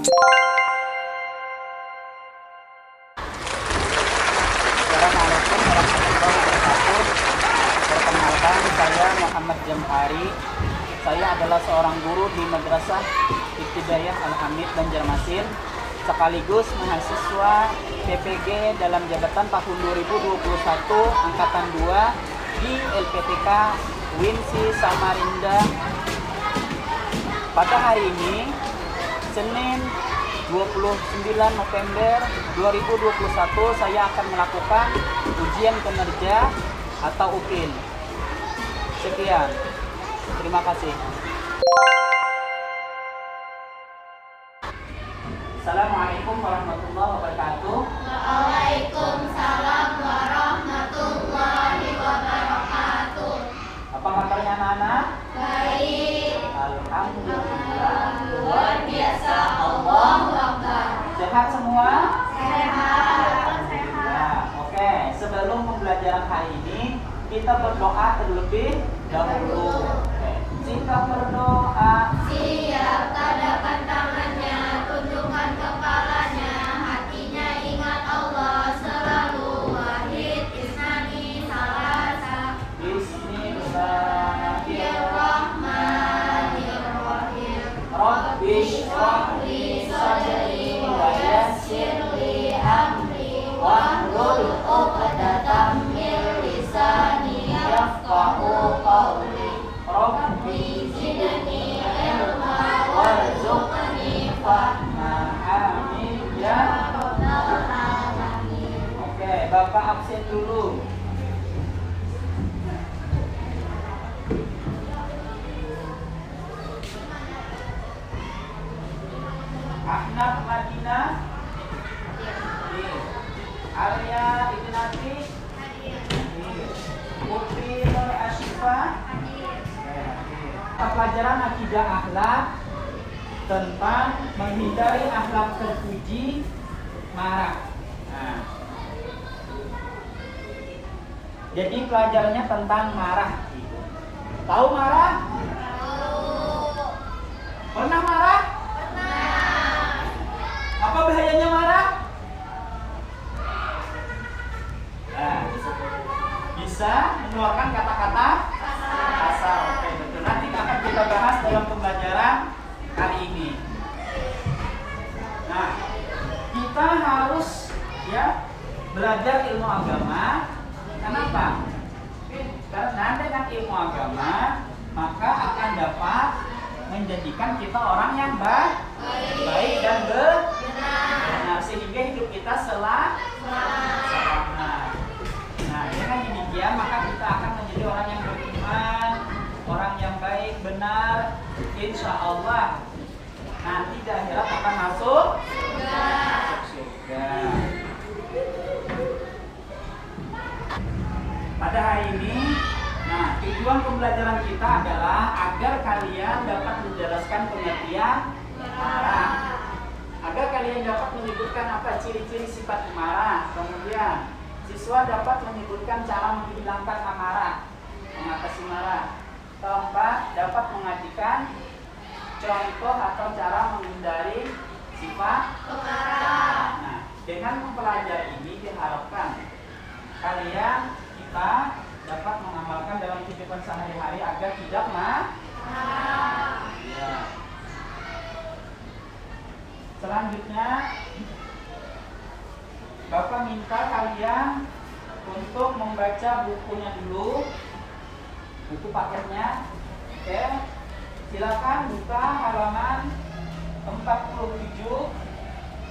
Assalamualaikum warahmatullahi wabarakatuh. Perkenalkan, saya Muhammad Jamhari. Saya adalah seorang guru di Madrasah Ibtidaiyah Al-Hamid Banjarmasin, sekaligus mahasiswa PPG dalam jabatan tahun 2021 Angkatan 2 di LPTK Winsi Samarinda. Pada hari ini, Senin 29 November 2021, saya akan melakukan ujian kinerja atau UKIN. Sekian. Terima kasih. Assalamualaikum warahmatullahi wabarakatuh. Waalaikumsalam warahmatullahi wabarakatuh. Apa kabarnya anak-anak? Baik. Alhamdulillah. Luar biasa. Allahu Akbar. Sehat semua? Sehat. Ya, oke. Sebelum pembelajaran hari ini, kita berdoa terlebih dahulu. Oke. Singkat berdoa. Siap, tadakan tangannya, tunjukkan kepalanya, hatinya ingat Allah selalu. Wahid, isnani, salasa. Bismillahirrahmanirrahim. Rabbi shrah li sadri wa yassir li amri wahlul 'uqdatam min lisani yafqahu qawli. Rabbi zidni ilma warzuqni fahma. Amin ya rabbal alamin. Oke, Bapak absen dulu. Ahnaf Madinah. Arya Ibnati. Putri Nur Asyifa. Pelajaran akidah akhlak tentang menghindari akhlak terpuji, marah. Nah, jadi pelajarannya tentang marah. Tahu marah? Pernah marah? Apa bahayanya marah? Nah, bisa mengeluarkan kata-kata kasar. Oke, betul. Nanti akan kita bahas dalam pembelajaran kali ini. Nah, kita harus belajar ilmu agama. Kenapa? Karena dengan ilmu agama maka akan dapat menjadikan kita orang yang baik dan benar, sehingga hidup kita selamat. Nah, dengan demikian maka kita akan menjadi orang yang beriman, orang yang baik, benar. Insya Allah nanti di akhirat akan masuk surga. Pada hari ini, tujuan pembelajaran kita adalah agar kalian dapat menjelaskan pengertian marah, agar kalian dapat menyebutkan apa ciri-ciri sifat marah. Kemudian siswa dapat menyebutkan cara menghilangkan amarah, mengatasi marah. Keempat, dapat mengajukan contoh atau cara menghindari sifat marah. Nah, dengan mempelajari ini diharapkan kita dapat mengamalkan dalam kehidupan sehari-hari agar tidak marah. Ya. Selanjutnya, Bapak minta kalian untuk membaca bukunya dulu, buku paketnya. Oke, silakan buka halaman 47,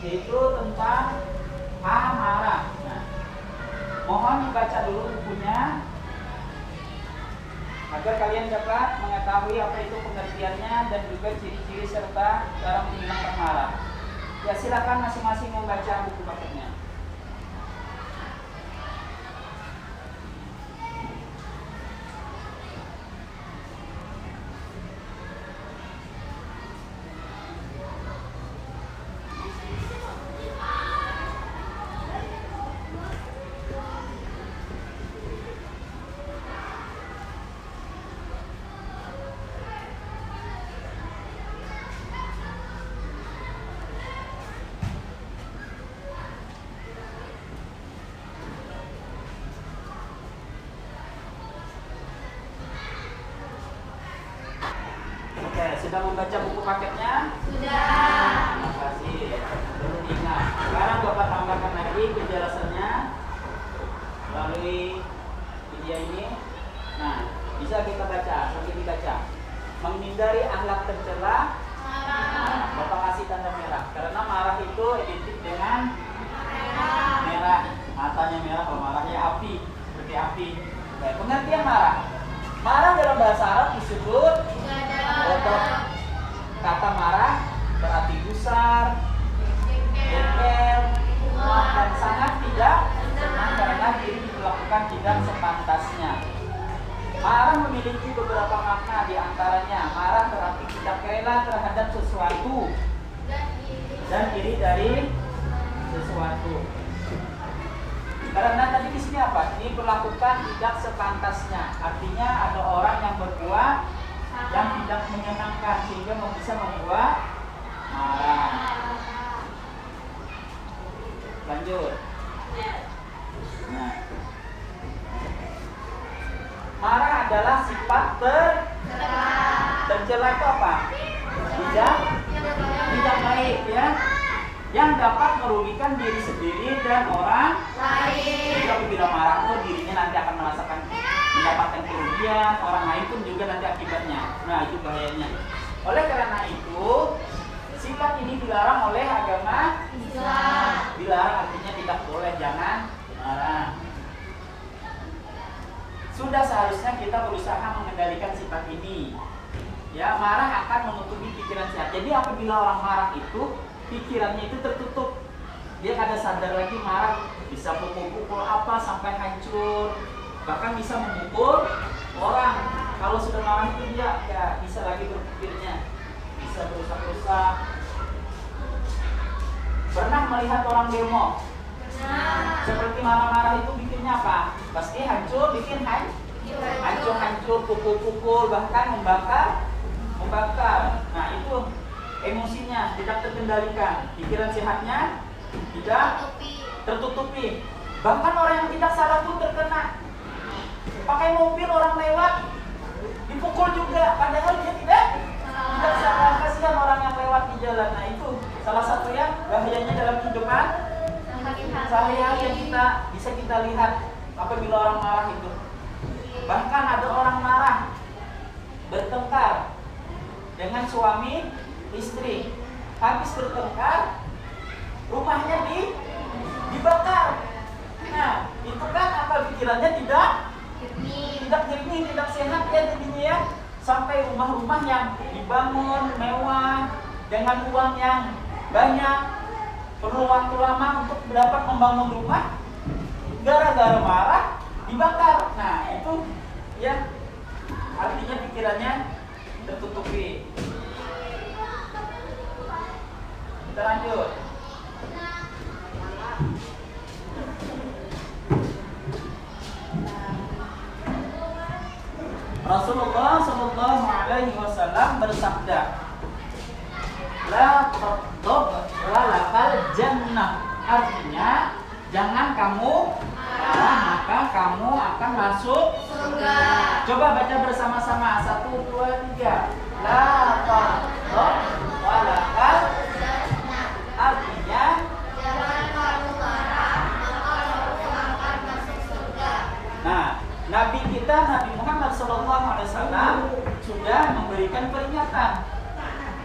yaitu tentang amarah. Nah, mohon dibaca dulu bukunya agar kalian dapat mengetahui apa itu pengertiannya dan juga ciri-ciri serta cara menghilangkan marah. Ya, silakan masing-masing membaca buku paketnya. Sudah membaca buku paketnya? Sudah. Terima kasih. Perlu diingat. Sekarang Bapak tambahkan lagi penjelasannya melalui video ini. Nah, bisa kita baca, sambil dibaca. Menghindari akhlak tercela. Nah, Bapak kasih tanda merah. Karena marah itu identik dengan merah. Matanya merah, kalau marahnya api, seperti api. Baik, pengertian marah. Marah dalam bahasa Arab disebut ghadab. Kata marah berarti gusar, jengkel, muak, dan sangat tidak senang karena diri diperlakukan tidak sepantasnya. Marah memiliki beberapa makna, diantaranya marah berarti tidak rela terhadap sesuatu dan iri dari sesuatu. Karena tadi di sini apa? Diperlakukan tidak sepantasnya. Artinya ada orang yang berbuat yang tidak menyenangkan sehingga bisa membuat marah. Lanjut. Nah, marah adalah sifat tercela itu apa? Tidak baik ya, yang dapat merugikan diri sendiri dan orang lain. Jadi apabila marah itu dirinya nanti akan mendapatkan kerugian, orang lain pun juga nanti akibatnya. Nah, itu bahayanya. Oleh karena itu, sifat ini dilarang oleh agama Islam. Dilarang artinya tidak boleh, jangan marah. Sudah seharusnya kita berusaha mengendalikan sifat ini. Ya, marah akan menutupi pikiran sehat. Jadi apabila orang marah itu pikirannya itu tertutup, dia kada sadar lagi marah, bisa pukul-pukul apa sampai hancur, bahkan bisa memukul orang. Kalau sudah marah itu dia ya bisa lagi berpikirnya, bisa berusak-rusak. Pernah melihat orang demo? Seperti marah-marah itu bikinnya apa? Pasti hancur, bikin hancur, pukul-pukul, bahkan membakar. Nah itu emosinya tidak terkendalikan, pikiran sehatnya tidak tertutupi. Bahkan orang yang tidak salah pun terkena. Pakai mobil orang lewat dipukul juga, padahal dia tidak salah. Kasihan orang yang lewat di jalan. Nah itu salah satu yang bahayanya dalam kehidupan sehari-hari yang bisa kita lihat apabila orang marah itu. Bahkan ada orang marah bertengkar dengan suami istri, habis bertengkar rumahnya dibakar. Nah itu kan apa, pikirannya tidak jernih, tidak sehat ya jadinya ya. Sampai rumah-rumah yang dibangun mewah dengan uang yang banyak, perlu waktu lama untuk dapat membangun rumah, gara-gara marah dibakar. Nah itu ya artinya pikirannya tertutupi. Kita lanjut. Rasulullah Shallallahu Alaihi Wasallam bersabda, la taghdab wa lakal jannah. Artinya jangan kamu marah, maka kamu akan masuk surga. Coba baca bersama-sama, 1, 2, 3. La taghdab wa lakal jannah. Artinya jangan kamu marah, maka kamu akan masuk surga. Nah, Nabi kita Nabi Muhammad SAW sudah memberikan peringatan.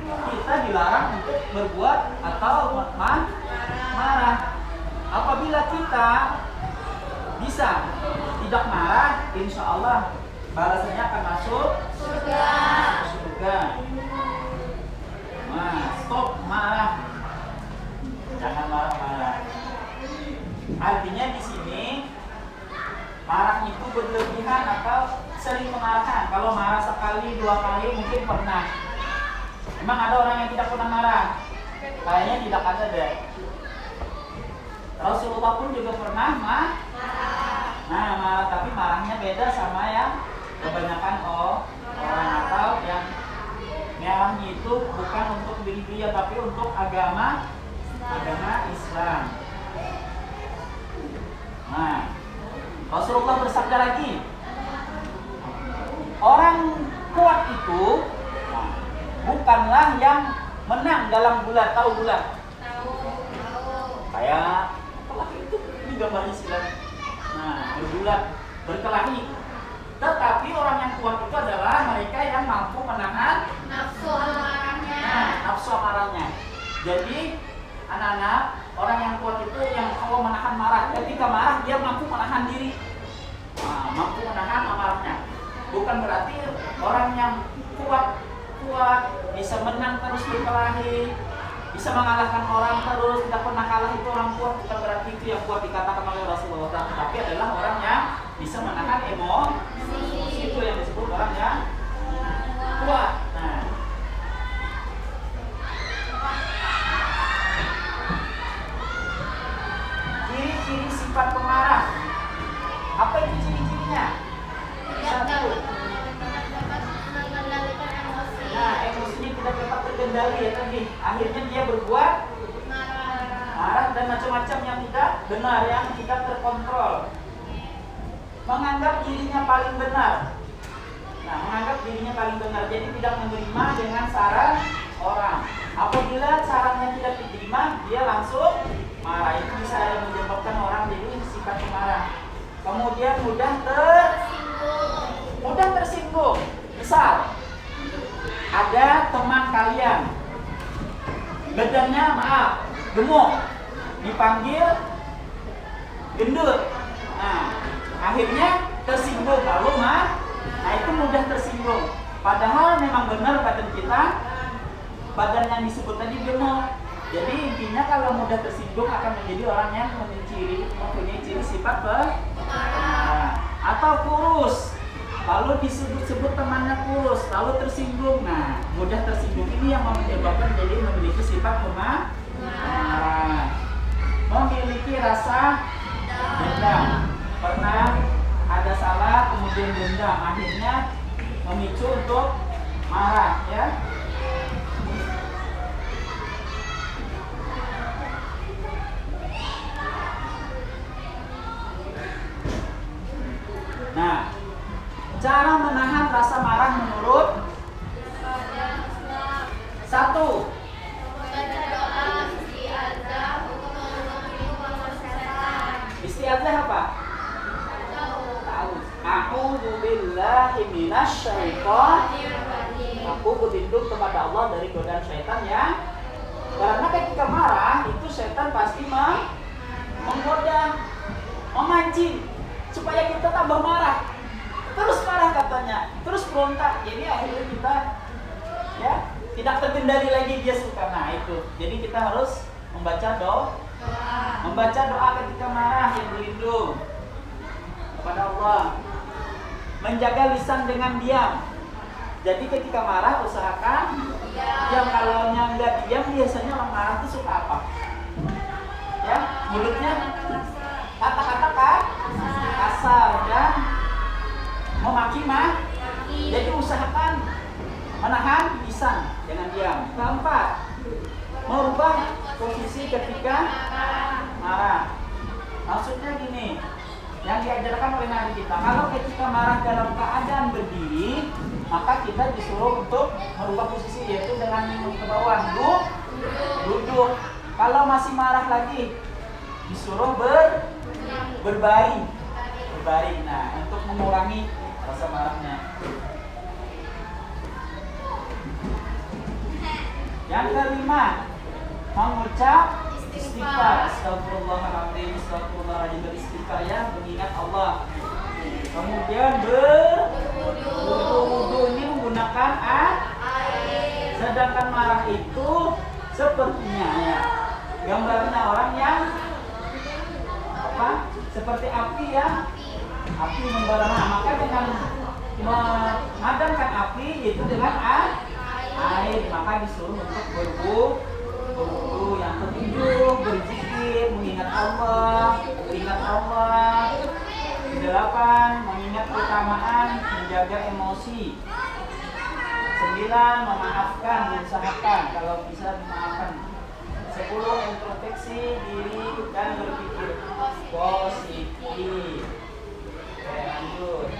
Kita dilarang untuk berbuat atau marah. Apabila kita bisa tidak marah, insya Allah balasannya akan masuk surga. Nah, stop marah. Jangan marah-marah. Artinya di sini marah itu berlebihan atau sering memarahan. Kalau marah sekali, 2 kali mungkin pernah. Emang ada orang yang tidak pernah marah? Kayaknya tidak ada deh. Rasulullah pun juga pernah marah, tapi marahnya beda sama yang kebanyakan orang, atau yang marahnya itu bukan untuk diri dia tapi untuk agama Islam. Nah, Rasulullah bersabda lagi, orang kuat itu bukanlah yang menang dalam bulat. Tahu bulat? Kayak apalah itu, ini gambarnya silat. Nah, berbulat, berkelahi. Tetapi orang yang kuat itu adalah mereka yang mampu menahan nafsu amarahnya. Nafsu amarahnya. Jadi anak-anak, orang yang kuat itu yang kalau menahan marah, ketika marah dia mampu menahan diri, mampu menahan amarahnya. Bukan berarti orang yang kuat bisa menang terus berkelahi, bisa mengalahkan orang terus, tidak pernah kalah, itu orang kuat. Bukan berarti itu yang kuat dikatakan oleh Rasulullah, tapi adalah orang yang bisa menahan emosi. Itu yang disebut orang yang kuat. Nah, ciri-ciri sifat pemarah. Apa itu ciri-cirinya? Satu, Mengendalikan emosi. nah, emosinya tidak dapat terkendali ya tadi. Akhirnya dia berbuat marah dan macam-macam yang tidak benar, yang tidak terkontrol. Menganggap dirinya paling benar. Nah, menganggap dirinya paling benar, jadi tidak menerima dengan saran orang. Apabila sarannya tidak diterima, dia langsung marah. Itu bisa menyebabkan orang jadi sifat pemarah. Kemudian mudah tersinggung. Misal ada teman kalian, badannya gemuk, dipanggil gendut. Nah, akhirnya tersinggung, lalu nah itu mudah tersinggung. Padahal memang benar badan kita, badan yang disebut tadi benar. Jadi intinya kalau mudah tersinggung akan menjadi orang yang mempunyai ciri sifat pemarah. Atau kurus, lalu disebut temannya kurus, lalu tersinggung. Nah, mudah tersinggung ini yang menyebabkan jadi memiliki sifat pemarah. Memiliki rasa dendam. Pernah ada salah kemudian dendam, akhirnya memicu untuk marah, ya. Nah, cara menahan rasa marah menurut satu, isti'adzah apa? A'udzu billahi minasyaitonir rajim. Aku berlindung kepada Allah dari godaan syaitan ya. Karena ketika marah itu syaitan pasti menggoda, memancing supaya kita tambah marah. Terus marah katanya, terus berontak. Jadi akhirnya kita ya tidak terkendali lagi, dia suka. Nah, itu. Jadi kita harus membaca doa ketika marah yang berlindung kepada Allah. Menjaga lisan dengan diam. Jadi ketika marah usahakan diam. Kalau nggak diam, biasanya orang marah itu suka apa? Ya, mulutnya kata-kata kasar dan memaki Jadi usahakan menahan lisan, jangan diam. Keempat, merubah posisi ketika marah. Maksudnya gini, yang diajarkan oleh Nabi kita, kalau ketika marah dalam keadaan berdiri, maka kita disuruh untuk merubah posisi, yaitu dengan ke bawah, duduk. Kalau masih marah lagi, disuruh berbaring. Nah, untuk mengurangi rasa marahnya. Yang kelima, mengucap istighfar. Astagfirullahaladzim, astagfirullahaladzim, beristighfar ya, mengingat Allah. Kemudian berwudu ini menggunakan air. Sedangkan marah itu sepertinya ya, gambarnya orang yang seperti api ya, api membara. Maka dengan memadamkan api itu dengan air, maka disuruh untuk berwudu. Yang ketujuh, berzikir, mengingat Allah. Kedelapan, mengingat keutamaan menjaga emosi. 9, memaafkan, diusahakan kalau bisa memaafkan. 10, introspeksi diri dan berpikir positif. Oke, lanjut.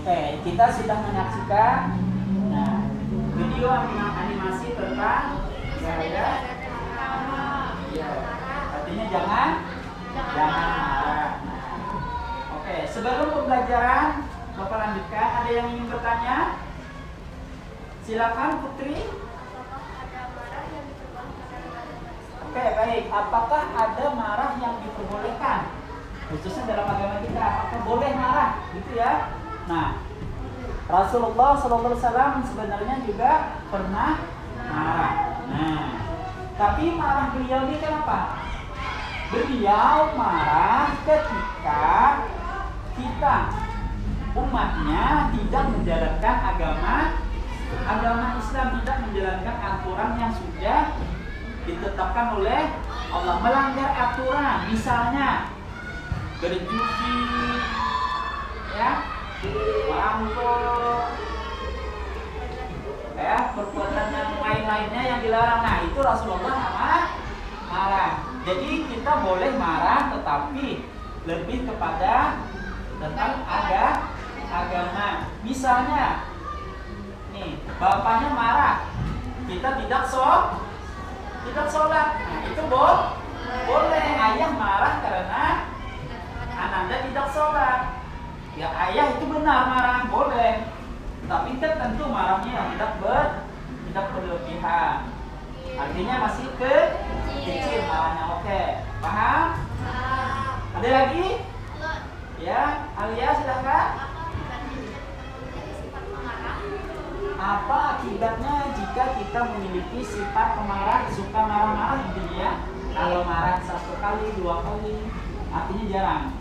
Oke, kita sudah menyaksikan nah, video animasi tentang gaya. Ya, artinya jangan marah. Oke, sebelum pembelajaran Bapak lanjutkan, ada yang ingin bertanya? Silakan Putri. Oke, baik. Apakah ada marah yang diperbolehkan? Khususnya dalam agama kita, apakah boleh marah? Gitu ya. Nah, Rasulullah SAW sebenarnya juga pernah marah. Nah, tapi marah beliau ini kenapa? Beliau marah ketika kita umatnya tidak menjalankan agama Islam, tidak menjalankan aturan yang sudah ditetapkan oleh Allah, melanggar aturan, misalnya berjudi, ya, merampok, ya, perbuatan yang lain-lainnya yang dilarang. Nah, itu Rasulullah marah. Jadi kita boleh marah, tetapi lebih kepada tentang agama. Misalnya, nih, bapaknya marah, kita tidak sholat. Nah, itu boleh. Ayah marah karena ananda tidak sholat. Ya, ayah itu benar marah, boleh. Tapi kan tentu marahnya yang tidak berlebihan. Artinya masih kecil marahnya. Oke, paham? Ada lagi? Ya, Alia silakan. Apa akibatnya jika kita memiliki sifat pemarah, suka marah-marah gitu ya? Kalau marah 1 kali, 2 kali, artinya jarang.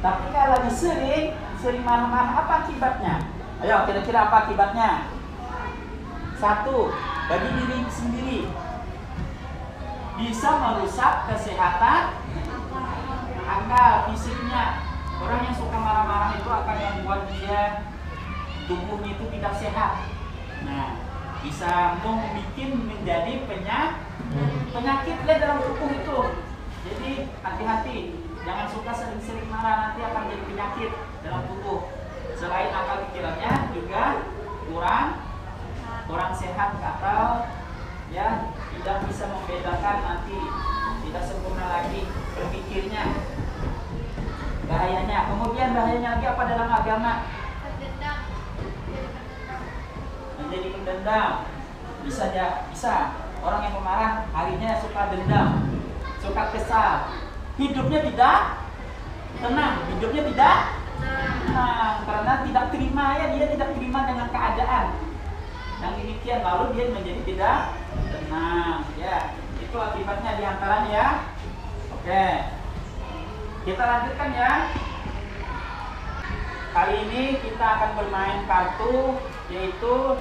Tapi kalau sering marah-marah, apa akibatnya? Ayo, kira-kira apa akibatnya? 1, bagi diri sendiri bisa merusak kesehatan akal, fisiknya. Orang yang suka marah-marah itu akan membuat dia tubuhnya itu tidak sehat. Nah, bisa membuat menjadi penyakit dalam tubuh itu. Jadi hati-hati, jangan suka sering-sering marah, nanti akan jadi penyakit dalam tubuh. Selain akal pikirannya juga kurang sehat atau ya tidak bisa membedakan, nanti tidak sempurna lagi berpikirnya. Bahayanya. Kemudian bahayanya lagi apa dalam agama? Menjadi pendendam. Bisa orang yang pemarah harinya suka dendam, suka kesal, hidupnya tidak tenang, karena tidak terima, ya, dia tidak terima dengan keadaan yang demikian, lalu dia menjadi tidak tenang, ya. Itu akibatnya diantaranya, ya. Oke, kita lanjutkan, ya. Kali ini kita akan bermain kartu, yaitu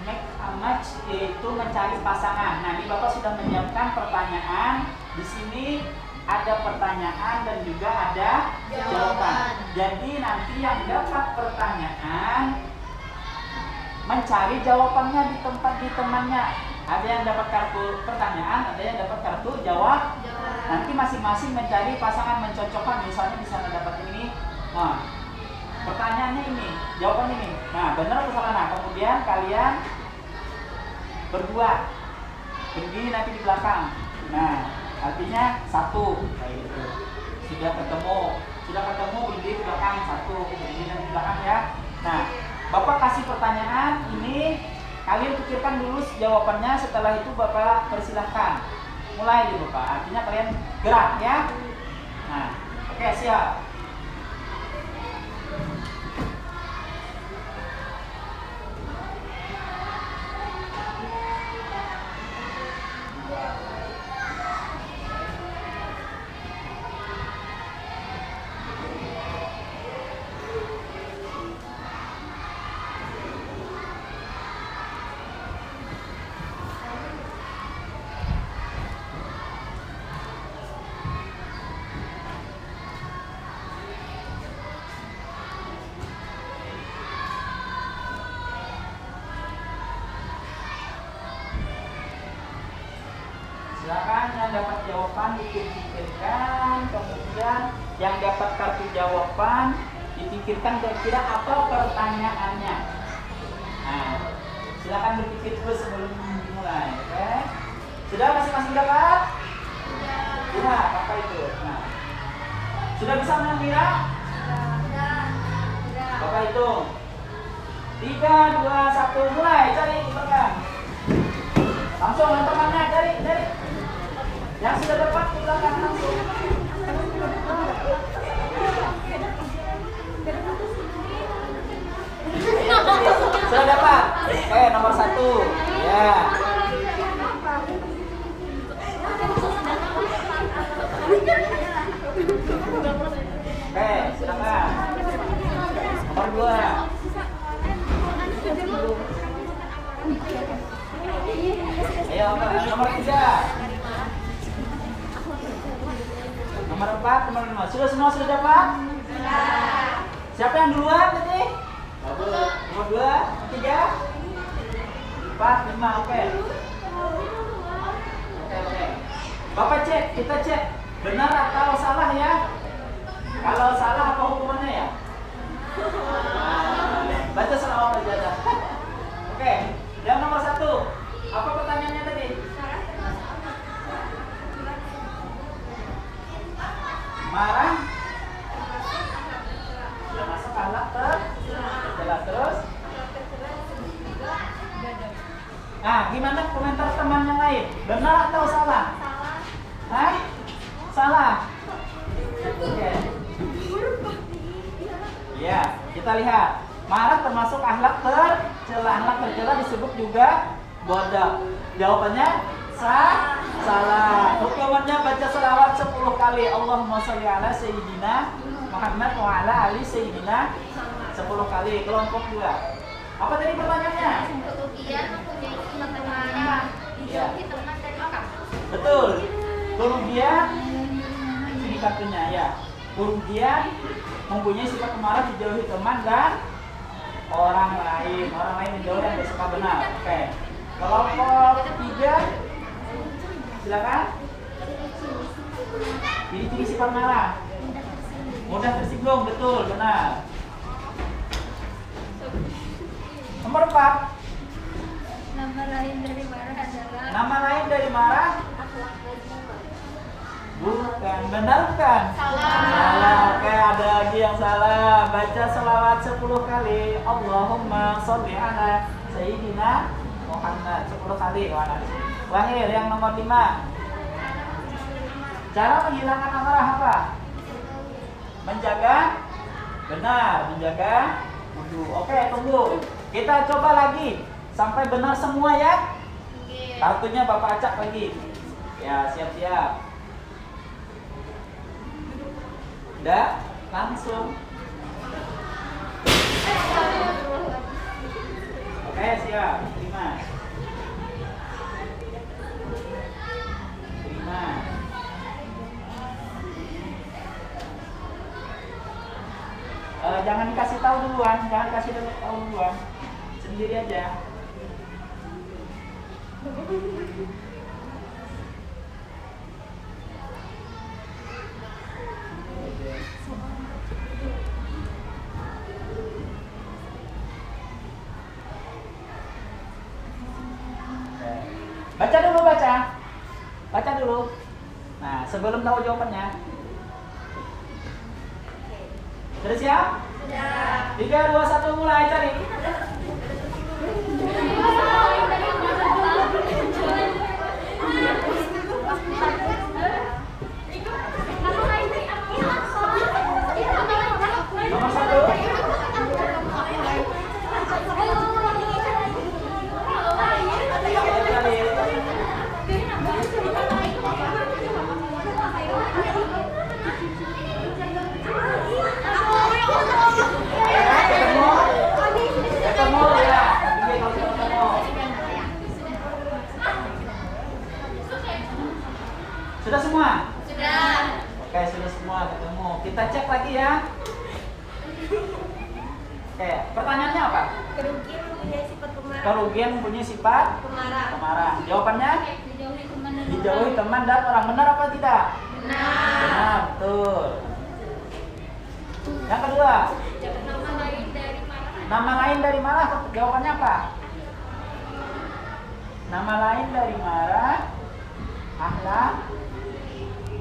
make a match, yaitu mencari pasangan. Nah, ini Bapak sudah menyiapkan pertanyaan. Di sini ada pertanyaan dan juga ada jawaban. Jadi nanti yang dapat pertanyaan mencari jawabannya di tempat di temannya. Ada yang dapat kartu pertanyaan, ada yang dapat kartu jawab. Nanti masing-masing mencari pasangan, mencocokkan. Misalnya di sana dapat ini. Nah, pertanyaannya ini, jawaban ini. Nah, benar atau salah? Nah, kemudian kalian berdua berdiri nanti di belakang. Nah, artinya 1 kayak gitu. Sudah ketemu berdiri di belakang 1, berdiri di belakang, ya. Nah, Bapak kasih pertanyaan ini, kalian pikirkan dulu jawabannya. Setelah itu Bapak persilahkan mulai dulu, Pak. Artinya kalian gerak, ya. Nah, oke, siap. Silakan yang dapat jawaban dipikirkan, kemudian yang dapat kartu jawaban Dipikirkan kira-kira apa pertanyaannya. Nah, silakan berpikir dulu sebelum dimulai, oke? Sudah masing-masing dapat? Sudah, apa itu? Nah, sudah bisa mengira? Bapak hitung. 3, 2, 1, mulai. Cari di belakang. Langsung teman-temannya cari. Yang sudah dapat di belakang langsung. Sudah dapat? Oke, nomor 1. Ya. Oke, silakan. Nomor 2. Ayo, nomor 3. Nomor 4, nomor 5. Sudah semua sudah dapat? Siapa yang duluan tadi? Nomor 2, 3, 4, 5, oke. Oke. Bapak cek, kita cek benar atau salah ya. Kalau salah apa hukumannya ya? Baca selawat aja. Oke, yang nomor 1. Apa pertanyaannya tadi? Marah? Sudah masuk akhlak tercela terus? Nah, gimana komentar teman yang lain? Benar atau salah? Hah? Salah. Oke. Ya, kita lihat. Marah termasuk akhlak tercela. Akhlak tercela disebut juga bodoh. Jawabannya salah. Hukumannya baca selawat 10 kali. Allahumma sholli ala sayyidina Muhammad wa ala ali sayyidina 10 kali. Kelompok 2. Apa tadi pertanyaannya? Kerugian mempunyai sifat marah. Dijauhi teman dan orang. Betul. Kerugian ini kartunya ya. Kerugian mempunyai sifat pemarah, dijauhi teman dan orang lain. Orang lain menjauhi yang tidak suka benar. Oke. Kelompok 3. Silakan. Ciri-ciri sifat marah. Mudah tersinggung, betul, benar. Nomor 4. Nama lain dari marah adalah Nama lain dari marah? Bukan, benar bukan? Salah. Oke, ada lagi yang salah. Baca selawat 10 kali. Allahumma sholli ala sayyidina Muhammad 10 kali. Wahir yang nomor 5. Cara menghilangkan amarah apa? Menjaga? Benar, menjaga wudu. Oke, tunggu. Kita coba lagi sampai benar semua ya. Kartunya Bapak acak lagi. Ya, siap-siap. Udah, langsung. Oke, siap. Terima. Jangan dikasih tahu duluan, sendiri aja. Baca dulu. Nah, sebelum tahu jawabannya. Sudah siap? Sudah. 3, 2, 1, mulai cari. Nomor 1. Sudah semua? Sudah. Oke, sudah semua ketemu. Kita cek lagi ya. Oke, pertanyaannya apa? Kerugian mempunyai sifat pemarah. Kerugian mempunyai sifat pemarah. Jawabannya? Dijauhi teman dan orang. Benar apa tidak? Benar. Benar, betul. Yang kedua, Nama lain dari marah, jawabannya apa? Nama lain dari marah, akhlak,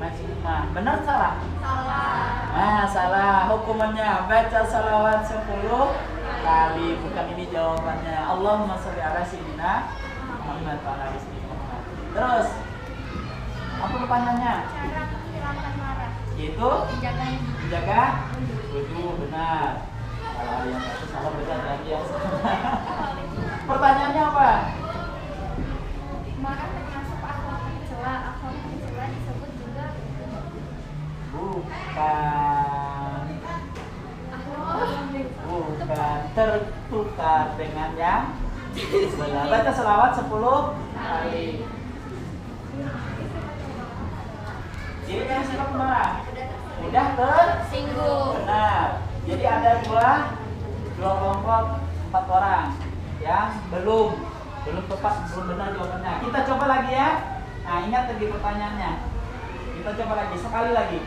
majmumah. Benar salah? Salah. Nah, salah. Hukumannya baca salawat 10 kali. Bukan ini jawabannya. Allahumma sholli ala sayyidina Muhammad wa ala ali sayyidina Muhammad. Terus, apa pertanyaannya? Cara menghilangkan marah. Yaitu Menjaga wudu, benar. Kalau ada yang satu salah berarti ada lagi yang salah. Pertanyaannya apa? marah termasuk akhlak tercela. Akhlak tercela disebut juga Bukan tertukar dengan yang benar. Baca selawat 10 kali. Cirinya siapa pemarah? Mudah tersinggung. benar. Jadi ada dua kelompok 4 orang yang belum tepat, belum benar jawabannya. Kita coba lagi ya. Nah, ingat lagi pertanyaannya. Kita coba lagi sekali lagi.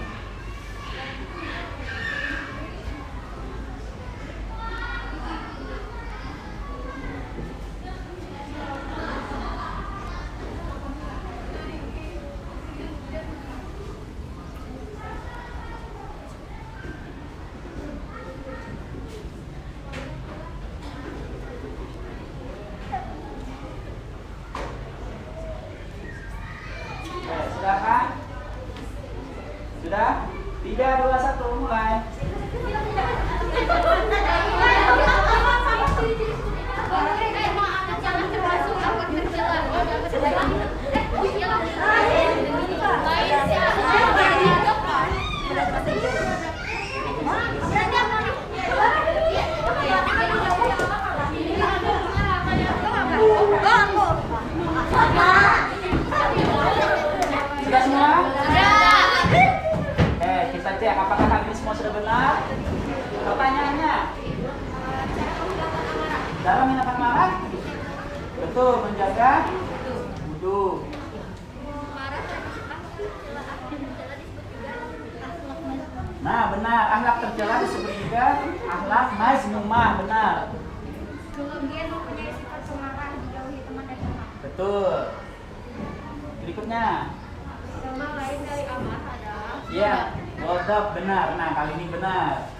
Silakan. Sudah? 3, 2, 1 mulai. Sudah semua? Kita cek apakah hal ini semua sudah benar. Pertanyaannya, dalam menghilangkan marah, betul, menjaga wudu. Nah, benar, akhlak tercela disebut juga akhlak mazmumah, benar. Kemudian mempunyai sifat pemarah, dijauhi teman dan teman. Betul. Berikutnya, Nama lain dari amarah adalah ya, ghadab, benar. Nah, kali ini benar.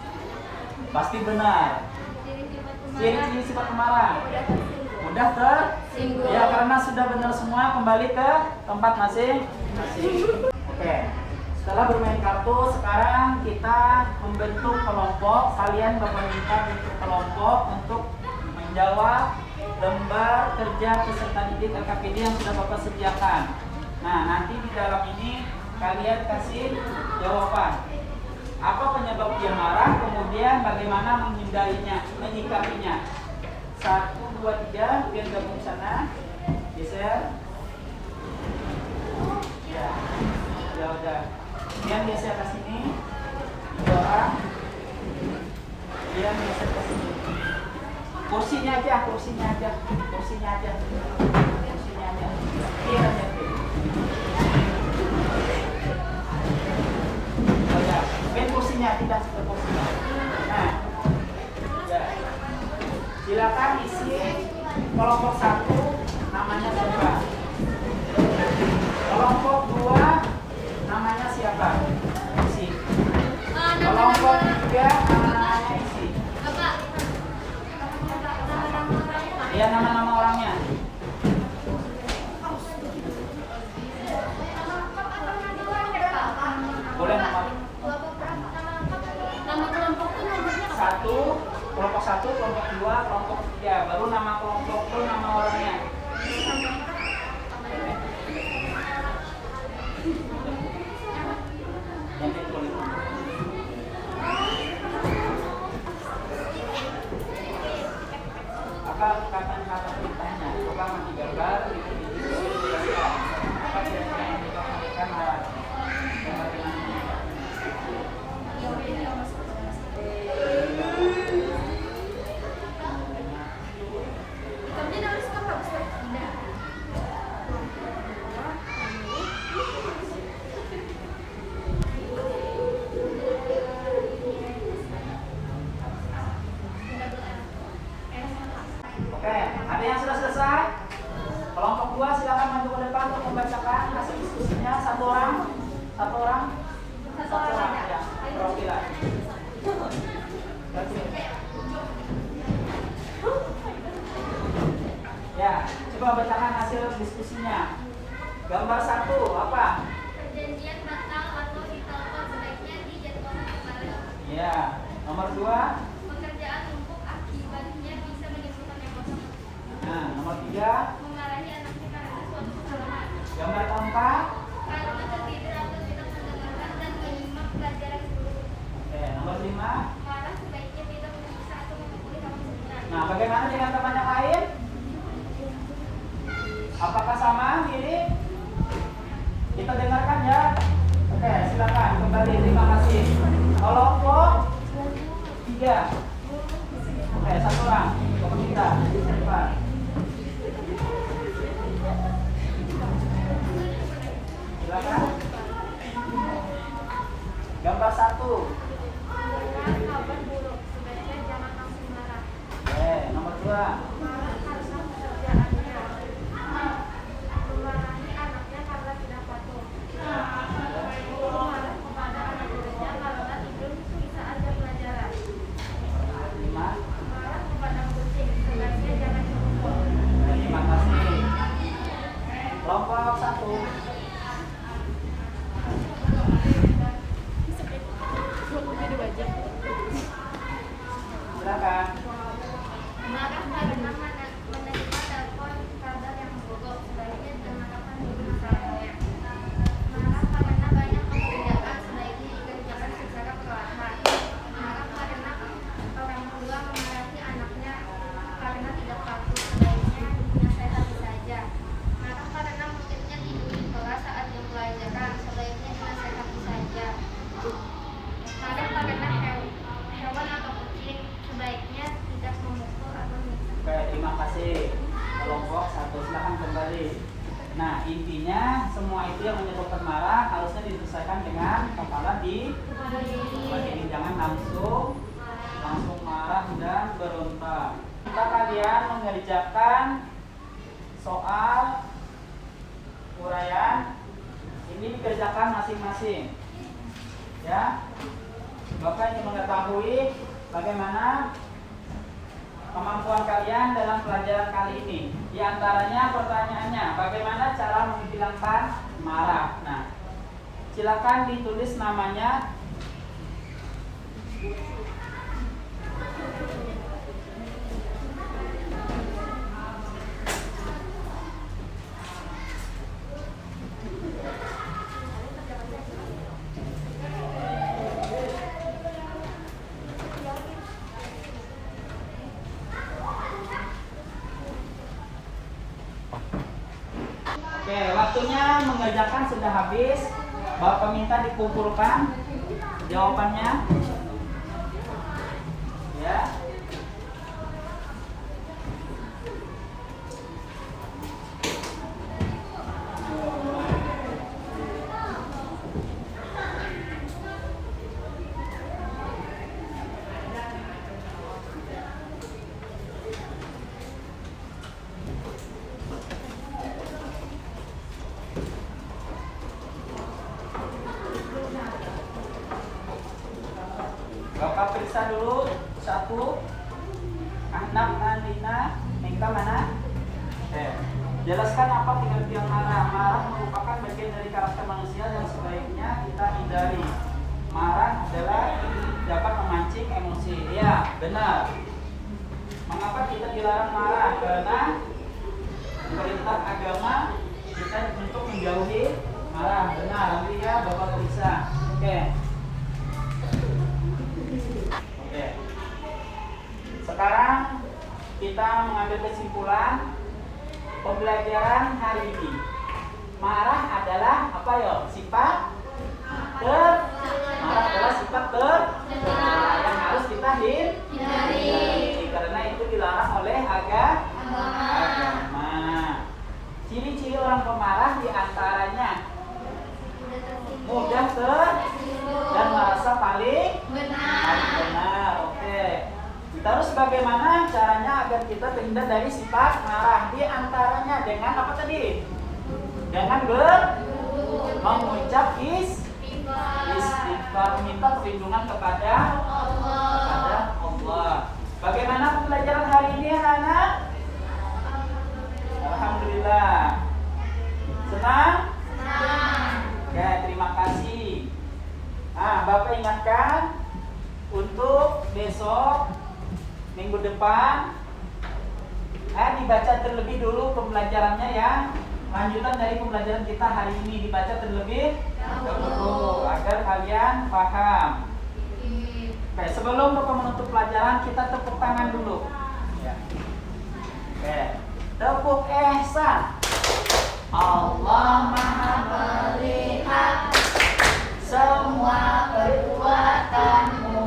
Pasti benar. Ciri-ciri sifat pemarah. Mudah tersinggung. Ya, karena sudah benar semua, kembali ke tempat masing-masing. Oke. Setelah bermain kartu, sekarang kita membentuk kelompok. Kalian Bapak minta bentuk kelompok untuk menjawab lembar kerja peserta didik LKPD yang sudah Bapak sediakan. Nah, nanti di dalam ini kalian kasih jawaban. Apa penyebab dia marah, kemudian bagaimana menghindarinya, menyikapinya. 1, 2, 3, biar gabung sana. Geser. Ya, udah. Kemudian geser ke sini. 2 orang. Kemudian geser ke sini. Kursinya aja. Iya, aja. Kursinya tidak ke kursinya. Nah, ya. Silakan isi kelompok 1 namanya siapa? Kelompok 2 namanya siapa? Isi. Kelompok 3 namanya isi. Ya, nama-nama orangnya. Boleh nama. Kelompok 1, kelompok 2, kelompok 3. Baru nama kelompok itu nama orangnya. Apa kata perintahnya? Coba mati gambar, dijelaskan. Apa kira-kira yang dikatakan bagaimana? Oke, ada yang sudah selesai? Kelompok 2 silakan maju ke depan untuk membacakan hasil diskusinya. Satu orang ya, perwakilan. Ya, coba bacakan hasil diskusinya. Gambar 1 apa? Perjanjian batal atau ditelepon sebaiknya dijadwalkan kembali. Ya, nomor 2. Pekerjaan numpuk akibatnya bisa menimbulkan emosi. Nah, nomor 3. Memarahi anaknya karena suatu kesalahan. Gambar 4. Karena tertidur atau tidak mendengarkan dan menyimak pelajaran guru. Oke, nomor 5. Marah sebaiknya tidak menyiksa atau memukuli kawan sekitar. Nah, bagaimana dengan teman yang lain? Apakah sama, mirip? Kita dengarkan ya. Oke, silakan kembali. Terima kasih. Kelompok 3. Oke, satu orang. Kelompok kita. Cepat. Silakan. Gambar 1. Mendengar kabar buruk sebaiknya jangan langsung marah. Oke, nomor 2. Marah karena pekerjaannya. Memarahi anaknya karena tidak patuh. Marah kepada anak gurunya karena tidur bisa aja pelajaran. 5. Marah kepada kucing sebaiknya jangan dipukul. Terima kasih. Kelompok 1. Silakan. Marah karena menerima telepon kabar yang mogok sebaiknya dengarkan dulu masalahnya. Marah karena banyak pekerjaan sebaiknya dikerjakan secara perlahan. Marah karena orang tua memarahi anaknya karena tidak patuh sebaiknya dinasehati saja. Marah karena muridnya tidur di kelas saat jam pelajaran sebaiknya dinasehati saja. Marah karena hewan atau kucing sebaiknya tidak memukul atau menyiksa. Oke, terima kasih. Kelompok 1 silakan kembali. Nah, intinya semua itu yang menyebabkan marah harusnya diselesaikan dengan kepala di ini, jangan langsung marah dan berontak. Kita kalian mengerjakan soal uraian ini dikerjakan masing-masing. Ya. Bapak ingin mengetahui bagaimana kemampuan kalian dalam pelajaran kali ini. Di antaranya pertanyaannya, bagaimana cara menghilangkan marah? Nah, silakan ditulis namanya. Oke, waktunya mengerjakan sudah habis. Bapak minta dikumpulkan jawabannya. Ya. Bapak periksa dulu satu. Anak Andina, Mika mana? Jelaskan apa pengertian marah. Marah merupakan bagian dari karakter manusia yang sebaiknya kita hindari. Marah adalah dapat memancing emosi. Ya, benar. Mengapa kita dilarang marah? Karena perintah agama kita untuk menjauhi marah. Benar, nanti ya Bapak periksa. Oke. Sekarang kita mengambil kesimpulan pembelajaran hari ini. Marah adalah apa ya? Sifat marah adalah sifat yang harus kita hindari karena itu dilarang oleh agama. Ciri-ciri orang pemarah diantaranya mudah dan merasa paling benar. Oke. Terus bagaimana caranya agar kita terhindar dari sifat marah? Di antaranya dengan apa tadi? Dengan mengucap istighfar, minta perlindungan kepada Allah. Bagaimana pembelajaran hari ini anak-anak? Alhamdulillah. Senang? Oke, terima kasih. Nah, Bapak ingatkan untuk besok minggu depan dibaca terlebih dulu pembelajarannya ya. Lanjutan dari pembelajaran kita hari ini dibaca terlebih dahulu agar kalian paham. Oke, sebelum Bapak menutup pelajaran kita tepuk tangan dulu. Ya. Oke, tepuk ihsan. Allah Maha melihat semua perbuatanmu.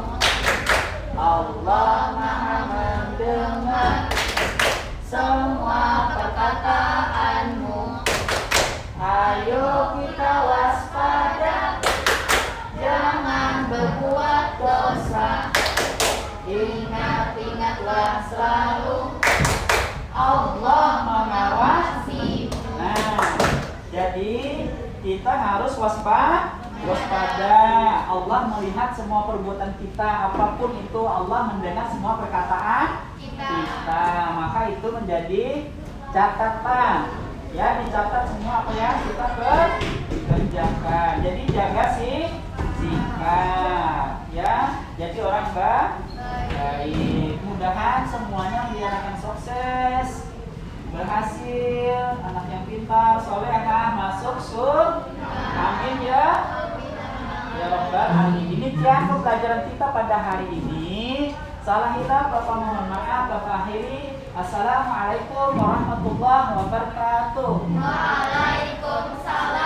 Allah Maha mendengar semua perkataanmu. Ayo kita waspada, jangan berbuat dosa. Ingat-ingatlah selalu Allah mengawasi. Nah, jadi kita harus waspada. Allah melihat semua perbuatan kita, apapun itu. Allah mendengar semua perkataan kita. Maka itu menjadi catatan. Ya, dicatat semua apa yang kita kerjakan. Jadi jaga sikap. Ya, jadi orang baik. Mudahan semuanya diharapkan sukses, berhasil, anak yang pintar, solehah, masuk surga. Amin ya. Ya Rabbal Alamin. Demikian pembelajaran kita pada hari ini. Salah hilaf Bapak mohon maaf. Bapak akhiri. Assalamualaikum warahmatullahi wabarakatuh. Waalaikumsalam.